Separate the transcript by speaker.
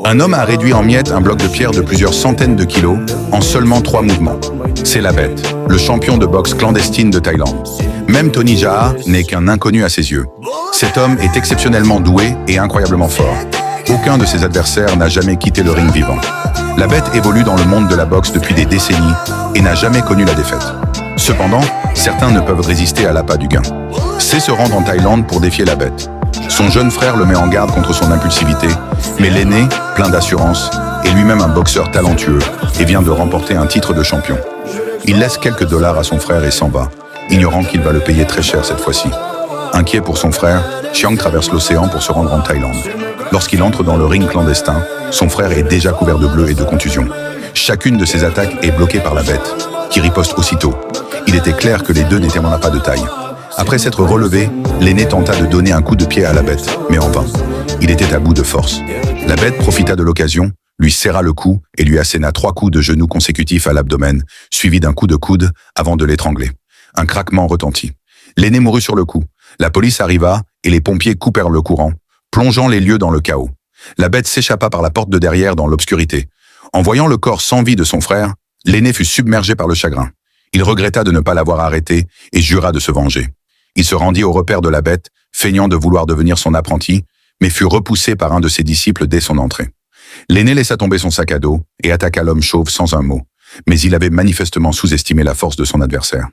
Speaker 1: Un homme a réduit en miettes un bloc de pierre de plusieurs centaines de kilos en seulement 3 mouvements. C'est la bête, le champion de boxe clandestine de Thaïlande. Même Tony Jaa n'est qu'un inconnu à ses yeux. Cet homme est exceptionnellement doué et incroyablement fort. Aucun de ses adversaires n'a jamais quitté le ring vivant. La bête évolue dans le monde de la boxe depuis des décennies et n'a jamais connu la défaite. Cependant, certains ne peuvent résister à l'appât du gain. C'est se rendre en Thaïlande pour défier la bête. Son jeune frère le met en garde contre son impulsivité, mais l'aîné, plein d'assurance, est lui-même un boxeur talentueux et vient de remporter un titre de champion. Il laisse quelques dollars à son frère et s'en va, ignorant qu'il va le payer très cher cette fois-ci. Inquiet pour son frère, Chiang traverse l'océan pour se rendre en Thaïlande. Lorsqu'il entre dans le ring clandestin, son frère est déjà couvert de bleu et de contusions. Chacune de ses attaques est bloquée par la bête, qui riposte aussitôt. Il était clair que les deux n'étaient vraiment pas de taille. Après s'être relevé, l'aîné tenta de donner un coup de pied à la bête, mais en vain. Il était à bout de force. La bête profita de l'occasion, lui serra le cou et lui asséna 3 coups de genoux consécutifs à l'abdomen, suivis d'un coup de coude avant de l'étrangler. Un craquement retentit. L'aîné mourut sur le coup. La police arriva et les pompiers coupèrent le courant, plongeant les lieux dans le chaos. La bête s'échappa par la porte de derrière dans l'obscurité. En voyant le corps sans vie de son frère, l'aîné fut submergé par le chagrin. Il regretta de ne pas l'avoir arrêté et jura de se venger. Il se rendit au repère de la bête, feignant de vouloir devenir son apprenti, mais fut repoussé par un de ses disciples dès son entrée. L'aîné laissa tomber son sac à dos et attaqua l'homme chauve sans un mot, mais il avait manifestement sous-estimé la force de son adversaire.